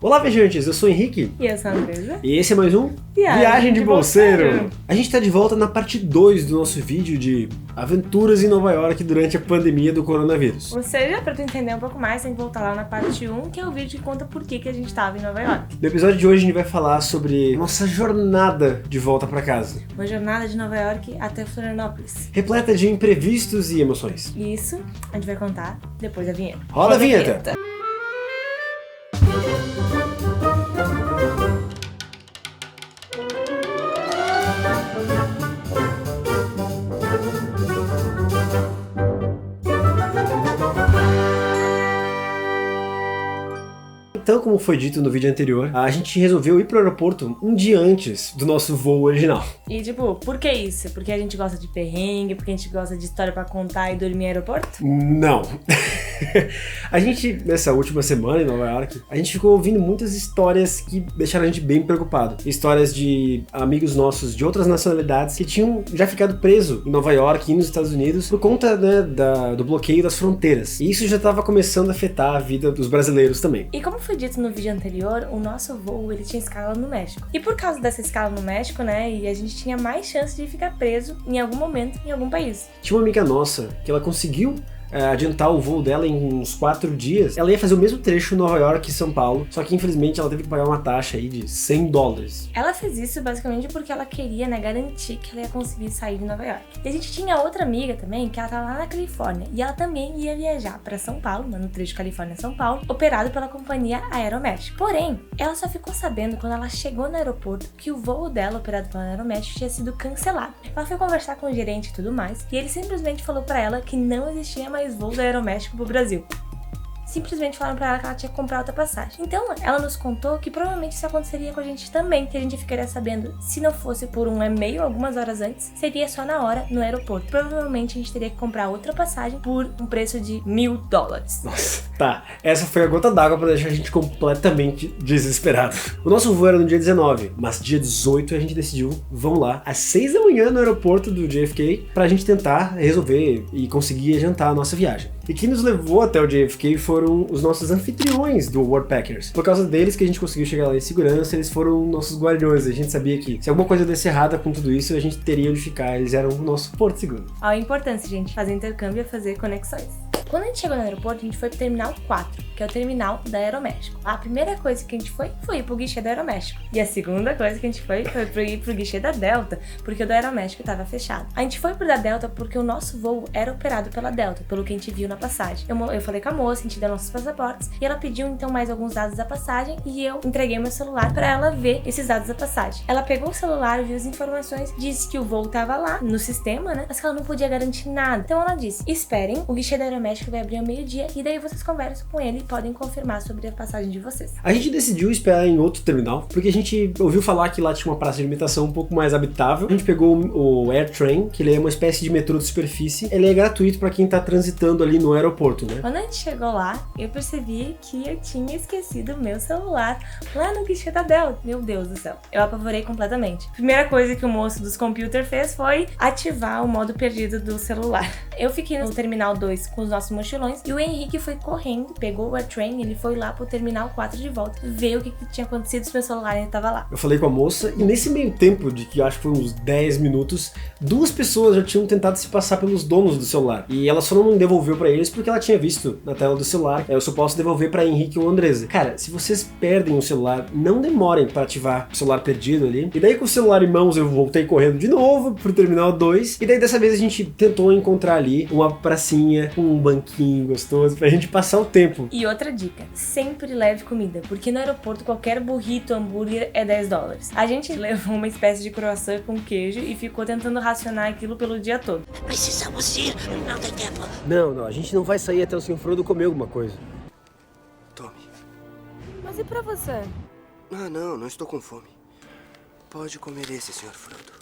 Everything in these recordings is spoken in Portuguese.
Olá, viajantes, eu sou o Henrique. E eu sou a Andresa. E esse é mais um Viagem de Bolseiro. A gente tá de volta na parte 2 do nosso vídeo de aventuras em Nova York durante a pandemia do coronavírus. Ou seja, pra tu entender um pouco mais, tem que voltar lá na parte 1, que é o vídeo que conta por que a gente tava em Nova York. No episódio de hoje a gente vai falar sobre nossa jornada de volta pra casa. Uma jornada de Nova York até Florianópolis. Repleta de imprevistos e emoções. E isso a gente vai contar depois da vinheta. Roda a vinheta! Então, como foi dito no vídeo anterior, a gente resolveu ir pro aeroporto um dia antes do nosso voo original. E tipo, por que isso? Porque a gente gosta de perrengue, porque a gente gosta de história pra contar e dormir em aeroporto? Não. A gente, nessa última semana em Nova York, a gente ficou ouvindo muitas histórias que deixaram a gente bem preocupado. Histórias de amigos nossos de outras nacionalidades que tinham já ficado presos em Nova York e nos Estados Unidos por conta, do bloqueio das fronteiras. E isso já estava começando a afetar a vida dos brasileiros também. E como foi dito no vídeo anterior, o nosso voo ele tinha escala no México. E por causa dessa escala no México, e a gente tinha mais chance de ficar preso em algum momento em algum país. Tinha uma amiga nossa que ela conseguiu adiantar o voo dela em uns 4 dias. Ela ia fazer o mesmo trecho Nova York e São Paulo, só que infelizmente ela teve que pagar uma taxa aí de $100. Ela fez isso basicamente porque ela queria, garantir que ela ia conseguir sair de Nova York. E a gente tinha outra amiga também, que ela tá lá na Califórnia, e ela também ia viajar pra São Paulo, no trecho Califórnia-São Paulo, operado pela companhia Aeroméxico. Porém, ela só ficou sabendo quando ela chegou no aeroporto que o voo dela, operado pela Aeroméxico, tinha sido cancelado. Ela foi conversar com o gerente e tudo mais, e ele simplesmente falou pra ela que não existia mais voo da Aeroméxico pro Brasil. Simplesmente falaram pra ela que ela tinha que comprar outra passagem. Então, ela nos contou que provavelmente isso aconteceria com a gente também, que a gente ficaria sabendo, se não fosse por um e-mail algumas horas antes, seria só na hora no aeroporto. Provavelmente a gente teria que comprar outra passagem por um preço de $1.000. Nossa, tá. Essa foi a gota d'água pra deixar a gente completamente desesperado. O nosso voo era no dia 19, mas dia 18 a gente decidiu, vamos lá, às 6 da manhã no aeroporto do JFK, pra gente tentar resolver e conseguir adiantar a nossa viagem. E quem nos levou até o JFK foram os nossos anfitriões do Worldpackers. Por causa deles que a gente conseguiu chegar lá em segurança, eles foram nossos guardiões. A gente sabia que se alguma coisa desse errada com tudo isso, a gente teria onde ficar. Eles eram o nosso porto seguro. Olha a importância, gente, fazer intercâmbio e fazer conexões. Quando a gente chegou no aeroporto, a gente foi pro Terminal 4, que é o terminal da Aeroméxico. A primeira coisa que a gente foi ir pro guichê da Aeroméxico. E a segunda coisa que a gente foi ir pro guichê da Delta, porque o da Aeroméxico tava fechado. A gente foi pro da Delta porque o nosso voo era operado pela Delta, pelo que a gente viu na passagem. Eu falei com a moça, a gente deu nossos passaportes, e ela pediu então mais alguns dados da passagem, e eu entreguei meu celular pra ela ver esses dados da passagem. Ela pegou o celular, viu as informações, disse que o voo tava lá, no sistema, mas que ela não podia garantir nada. Então ela disse, esperem, o guichê da Aeroméxico vai abrir ao meio-dia e daí vocês conversam com ele e podem confirmar sobre a passagem de vocês. A gente decidiu esperar em outro terminal, porque a gente ouviu falar que lá tinha uma praça de alimentação um pouco mais habitável. A gente pegou o AirTrain, que ele é uma espécie de metrô de superfície. Ele é gratuito para quem tá transitando ali no aeroporto, Quando a gente chegou lá, eu percebi que eu tinha esquecido o meu celular lá no guichê da Delta. Meu Deus do céu. Eu apavorei completamente. Primeira coisa que o moço dos computers fez foi ativar o modo perdido do celular. Eu fiquei no Terminal 2 com os nossos mochilões e o Henrique foi correndo, pegou o AirTrain, ele foi lá pro Terminal 4 de volta, ver o que tinha acontecido se meu celular ainda tava lá. Eu falei com a moça e nesse meio tempo, de que acho que foi uns 10 minutos, 2 pessoas já tinham tentado se passar pelos donos do celular. E ela só não devolveu pra eles porque ela tinha visto na tela do celular. Eu só posso devolver pra Henrique ou Andresa. Cara, se vocês perdem o celular, não demorem pra ativar o celular perdido ali. E daí com o celular em mãos eu voltei correndo de novo pro Terminal 2. E daí dessa vez a gente tentou encontrar ali uma pracinha com um banquinho gostoso pra gente passar o tempo. E outra dica, sempre leve comida, porque no aeroporto qualquer burrito, hambúrguer é $10. A gente levou uma espécie de croissant com queijo e ficou tentando racionar aquilo pelo dia todo. Precisamos ir, não tem tempo. Não, a gente não vai sair até o Sr. Frodo comer alguma coisa. Tome. Mas e pra você? Ah, não estou com fome. Pode comer esse, Sr. Frodo.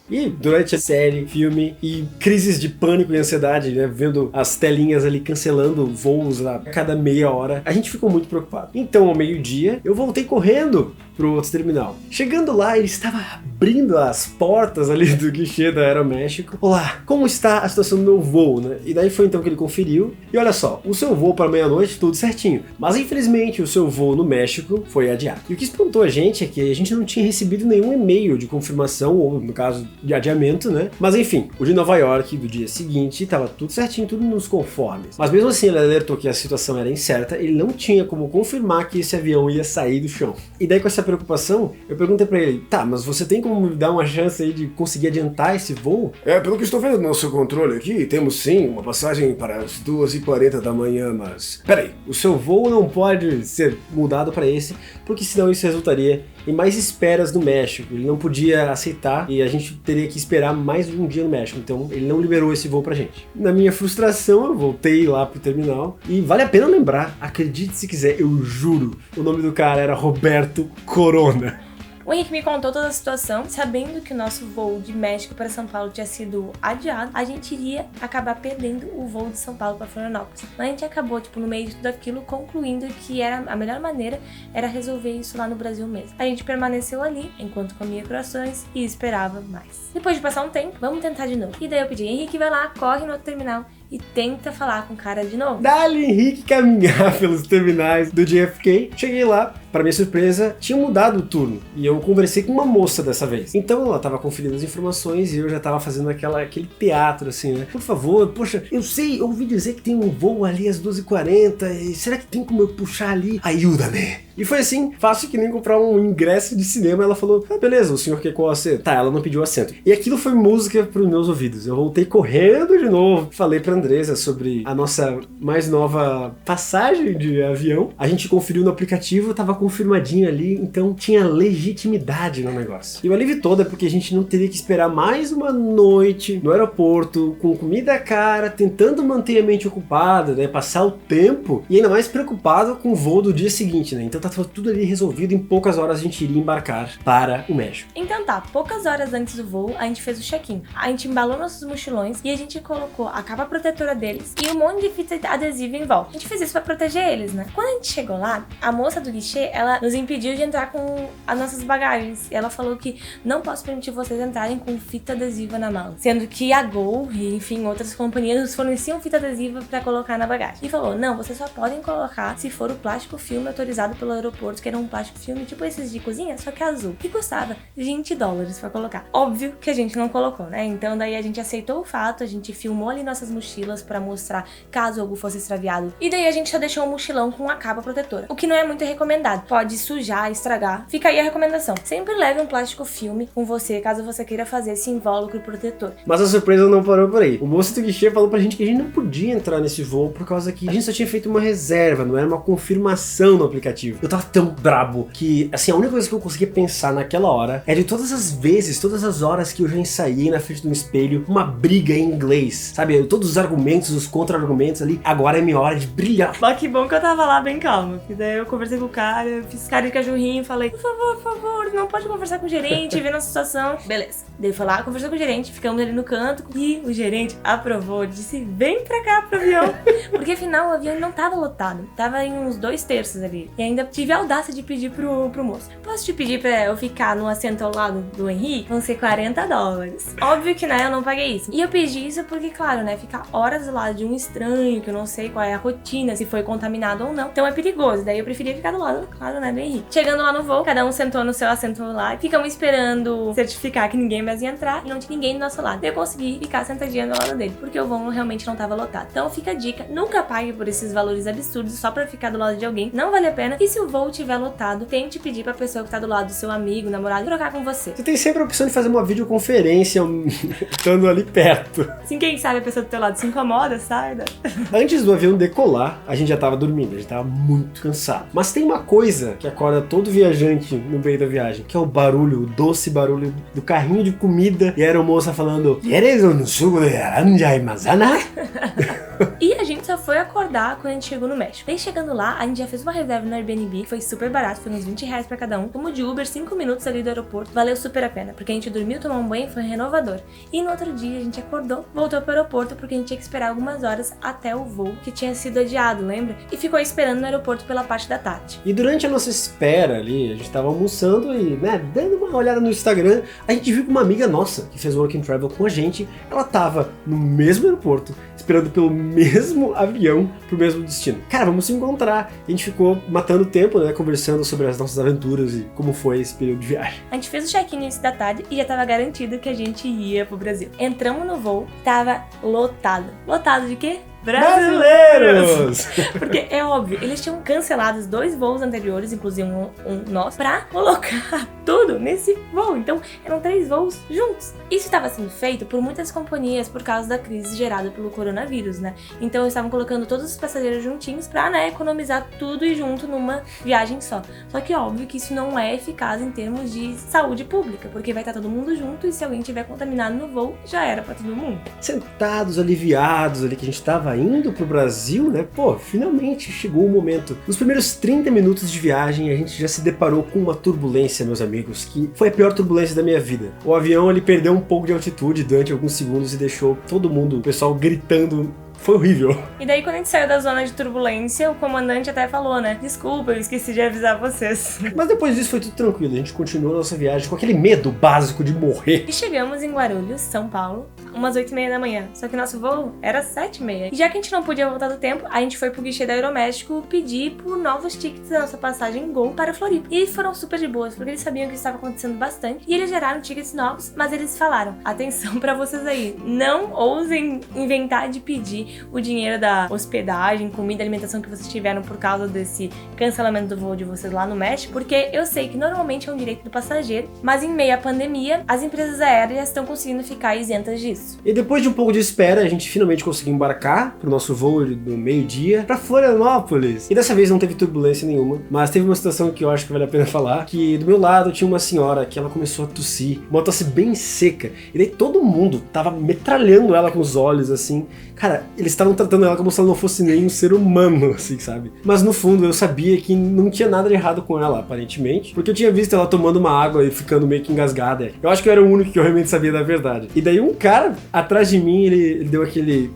E durante a série, filme e crises de pânico e ansiedade, né, vendo as telinhas ali cancelando voos a cada meia hora, a gente ficou muito preocupado. Então, ao meio-dia, eu voltei correndo pro outro terminal. Chegando lá, ele estava abrindo as portas ali do guichê da Aeroméxico. Olá, como está a situação do meu voo, né? E daí foi então que ele conferiu. E olha só, o seu voo para meia-noite, tudo certinho. Mas infelizmente o seu voo no México foi adiado. E o que espantou a gente é que a gente não tinha recebido nenhum e-mail de confirmação, ou no caso de adiamento, né? Mas enfim, o de Nova York do dia seguinte estava tudo certinho, tudo nos conformes. Mas mesmo assim ele alertou que a situação era incerta, ele não tinha como confirmar que esse avião ia sair do chão. E daí com essa preocupação, eu perguntei pra ele, tá, mas você tem como me dar uma chance aí de conseguir adiantar esse voo? Pelo que estou vendo no seu controle aqui, temos sim uma passagem para as 2h40 da manhã, mas... Peraí, o seu voo não pode ser mudado para esse, porque senão isso resultaria em mais esperas no México. Ele não podia aceitar e a gente teria que esperar mais de um dia no México, então ele não liberou esse voo pra gente. Na minha frustração, eu voltei lá pro terminal e vale a pena lembrar, acredite se quiser, eu juro, o nome do cara era Roberto Corona. O Henrique me contou toda a situação, sabendo que o nosso voo de México para São Paulo tinha sido adiado, a gente iria acabar perdendo o voo de São Paulo para Florianópolis. Mas a gente acabou, no meio de tudo aquilo, concluindo que a melhor maneira era resolver isso lá no Brasil mesmo. A gente permaneceu ali, enquanto comia croissants e esperava mais. Depois de passar um tempo, vamos tentar de novo. E daí eu pedi, Henrique, vai lá, corre no outro terminal e tenta falar com o cara de novo. Dá-lhe Henrique caminhar pelos terminais do JFK. Cheguei lá, para minha surpresa, tinha mudado o turno. E eu conversei com uma moça dessa vez. Então ela estava conferindo as informações e eu já estava fazendo aquele teatro assim, né? Por favor, poxa, eu ouvi dizer que tem um voo ali às 12h40. E será que tem como eu puxar ali? Ajuda-me! E foi assim, fácil que nem comprar um ingresso de cinema. Ela falou, beleza, o senhor quer qual assento? Tá, ela não pediu assento. E aquilo foi música pros meus ouvidos. Eu voltei correndo de novo. Falei pra Andresa sobre a nossa mais nova passagem de avião. A gente conferiu no aplicativo, tava confirmadinho ali, então tinha legitimidade no negócio. E o alívio todo é porque a gente não teria que esperar mais uma noite no aeroporto, com comida cara, tentando manter a mente ocupada, né? Passar o tempo e ainda mais preocupado com o voo do dia seguinte, né? Então tá tudo ali resolvido, em poucas horas a gente iria embarcar para o México. Então tá, poucas horas antes do voo, a gente fez o check-in. A gente embalou nossos mochilões e a gente colocou a capa protetora deles e um monte de fita adesiva em volta. A gente fez isso pra proteger eles, né? Quando a gente chegou lá, a moça do guichê, ela nos impediu de entrar com as nossas bagagens. E ela falou que não posso permitir vocês entrarem com fita adesiva na mala. Sendo que a Gol e, enfim, outras companhias nos forneciam fita adesiva pra colocar na bagagem. E falou, não, vocês só podem colocar se for o plástico filme autorizado pelo aeroporto, que era um plástico filme tipo esses de cozinha, só que azul. E custava $20 pra colocar. Óbvio que a gente não colocou, né? Então daí a gente aceitou o fato, a gente filmou ali nossas mochilas pra mostrar caso algo fosse extraviado. E daí a gente só deixou o mochilão com a capa protetora. O que não é muito recomendado. Pode sujar, estragar. Fica aí a recomendação. Sempre leve um plástico filme com você, caso você queira fazer esse invólucro protetor. Mas a surpresa não parou por aí. O moço do guichê falou pra gente que a gente não podia entrar nesse voo por causa que a gente só tinha feito uma reserva, não era uma confirmação no aplicativo. Eu tava tão brabo que, assim, a única coisa que eu conseguia pensar naquela hora é de todas as vezes, todas as horas que eu já ensaiei na frente do espelho uma briga em inglês, sabe? Todos os argumentos, os contra-argumentos ali, agora é minha hora de brilhar. Mas que bom que eu tava lá bem calma. E daí eu conversei com o cara, fiz cara de cachorrinho, falei, por favor, não pode conversar com o gerente, ver nossa situação. Beleza. Daí foi lá, conversou com o gerente, ficamos ali no canto e o gerente aprovou, disse, vem pra cá pro avião. Porque afinal o avião não tava lotado, tava em uns 2/3 ali. E ainda tive a audácia de pedir pro moço, posso te pedir pra eu ficar no assento ao lado do Henrique? Vão ser $40. Óbvio que, né, eu não paguei isso. E eu pedi isso porque, claro, né, ficar horas do lado de um estranho, que eu não sei qual é a rotina, se foi contaminado ou não. Então é perigoso, daí eu preferia ficar do lado, claro, né, do Henrique. Chegando lá no voo, cada um sentou no seu assento lá e ficamos esperando certificar que ninguém mais ia entrar e não tinha ninguém do nosso lado. Eu consegui ficar sentadinha do lado dele, porque o voo realmente não tava lotado. Então fica a dica, nunca pague por esses valores absurdos só pra ficar do lado de alguém, não vale a pena. E se o voo estiver lotado, tente pedir pra pessoa que tá do lado do seu amigo, namorado, trocar com você. Você tem sempre a opção de fazer uma videoconferência estando ali perto. Assim, quem sabe a pessoa do teu lado se incomoda, sai. Antes do avião decolar, a gente já tava dormindo, a gente tava muito cansado. Mas tem uma coisa que acorda todo viajante no meio da viagem, que é o barulho, o doce barulho do carrinho de comida e a aeromoça falando, ¿Quieres un suco de naranja y manzana? E a gente só foi acordar quando a gente chegou no México. Daí chegando lá, a gente já fez uma reserva no Airbnb, que foi super barato, foi uns R$20 pra cada um. Como de Uber, 5 minutos ali do aeroporto, valeu super a pena, porque a gente dormiu, tomou um banho, foi renovador. E no outro dia a gente acordou, voltou pro aeroporto, porque a gente tinha que esperar algumas horas até o voo, que tinha sido adiado, lembra? E ficou esperando no aeroporto pela parte da tarde. E durante a nossa espera ali, a gente tava almoçando e, né, dando uma olhada no Instagram, a gente viu que uma amiga nossa, que fez Work and Travel com a gente, ela tava no mesmo aeroporto, esperando pelo mesmo avião pro mesmo destino. Cara, vamos se encontrar. A gente ficou matando tempo, né, conversando sobre as nossas aventuras e como foi esse período de viagem. A gente fez o check-in no início da tarde e já tava garantido que a gente ia pro Brasil. Entramos no voo, tava lotado. Lotado de quê? Brasileiros! Porque é óbvio, eles tinham cancelado os 2 voos anteriores, inclusive um nosso, pra colocar tudo nesse voo. Então, eram 3 voos juntos. Isso estava sendo feito por muitas companhias por causa da crise gerada pelo coronavírus, né? Então, eles estavam colocando todos os passageiros juntinhos pra, né, economizar tudo e junto numa viagem só. Só que, óbvio que isso não é eficaz em termos de saúde pública, porque vai estar todo mundo junto e se alguém tiver contaminado no voo, já era pra todo mundo. Sentados, aliviados ali, que a gente tava indo pro Brasil, né? Pô, finalmente chegou o momento. Nos primeiros 30 minutos de viagem, a gente já se deparou com uma turbulência, meus amigos, que foi a pior turbulência da minha vida. O avião, ele perdeu um pouco de altitude durante alguns segundos e deixou todo mundo, o pessoal gritando. Foi horrível. E daí, quando a gente saiu da zona de turbulência, o comandante até falou, né? Desculpa, eu esqueci de avisar vocês. Mas depois disso foi tudo tranquilo. A gente continuou a nossa viagem com aquele medo básico de morrer. E chegamos em Guarulhos, São Paulo, umas 8h30 da manhã. Só que nosso voo era 7h30. E já que a gente não podia voltar do tempo, a gente foi pro guichê da Aeroméxico pedir por novos tickets da nossa passagem Gol para Floripa. E foram super de boas, porque eles sabiam que isso estava acontecendo bastante. E eles geraram tickets novos, mas eles falaram, atenção pra vocês aí, não ousem inventar de pedir o dinheiro da hospedagem, comida, alimentação que vocês tiveram por causa desse cancelamento do voo de vocês lá no México, porque eu sei que normalmente é um direito do passageiro, mas em meio à pandemia, as empresas aéreas estão conseguindo ficar isentas disso. E depois de um pouco de espera, a gente finalmente conseguiu embarcar pro nosso voo do meio-dia pra Florianópolis. E dessa vez não teve turbulência nenhuma, mas teve uma situação que eu acho que vale a pena falar, que do meu lado tinha uma senhora que ela começou a tossir, uma tosse bem seca, e daí todo mundo tava metralhando ela com os olhos, assim. Cara, eles estavam tratando ela como se ela não fosse nem um ser humano, assim, sabe? Mas no fundo eu sabia que não tinha nada de errado com ela, aparentemente, porque eu tinha visto ela tomando uma água e ficando meio que engasgada. Eu acho que eu era o único que eu realmente sabia da verdade. E daí um cara atrás de mim, ele deu aquele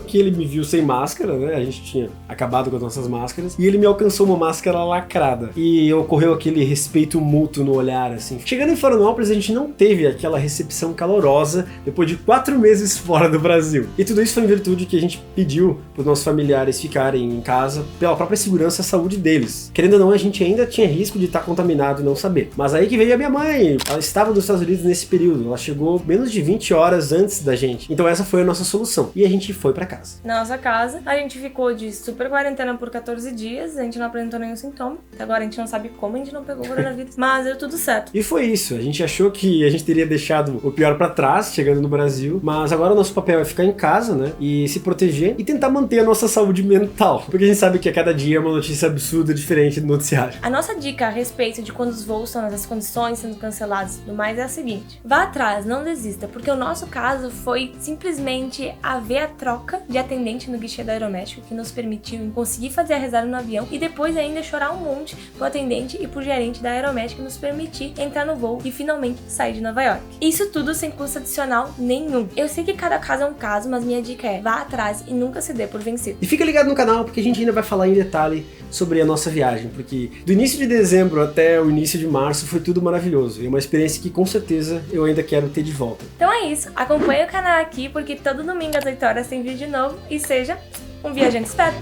que ele me viu sem máscara, né? A gente tinha acabado com as nossas máscaras, e ele me alcançou uma máscara lacrada. E ocorreu aquele respeito mútuo no olhar, assim. Chegando em Florianópolis, a gente não teve aquela recepção calorosa depois de 4 meses fora do Brasil. E tudo isso foi em virtude que a gente pediu para os nossos familiares ficarem em casa pela própria segurança e saúde deles. Querendo ou não, a gente ainda tinha risco de estar contaminado e não saber. Mas aí que veio a minha mãe. Ela estava nos Estados Unidos nesse período. Ela chegou menos de 20 horas antes da gente. Então essa foi a nossa solução. E a gente foi para casa. Na nossa casa, a gente ficou de super quarentena por 14 dias. A gente não apresentou nenhum sintoma. Até agora a gente não sabe como a gente não pegou o coronavírus. Mas deu tudo certo. E foi isso. A gente achou que a gente teria deixado o pior para trás, chegando no Brasil. Mas agora o nosso papel é ficar em casa, né? E se proteger e tentar manter a nossa saúde mental. Porque a gente sabe que a cada dia é uma notícia absurda diferente do noticiário. A nossa dica a respeito de quando os voos estão nessas condições sendo cancelados e tudo mais é a seguinte: vá atrás, não desista, porque o nosso caso foi simplesmente haver a troca de atendente no guichê da Aeroméxico, que nos permitiu conseguir fazer a reserva no avião e depois ainda chorar um monte pro atendente e pro gerente da Aeroméxico nos permitir entrar no voo e finalmente sair de Nova York. Isso tudo sem custo adicional nenhum. Eu sei que cada caso é um caso, mas minha dica é: vá atrás e nunca se dê por vencido. E fica ligado no canal, porque a gente ainda vai falar em detalhe sobre a nossa viagem, porque do início de dezembro até o início de março foi tudo maravilhoso, e é uma experiência que com certeza eu ainda quero ter de volta. Então é isso, acompanhe o canal aqui, porque todo domingo às 8 horas tem vídeo novo, e seja um viajante esperto!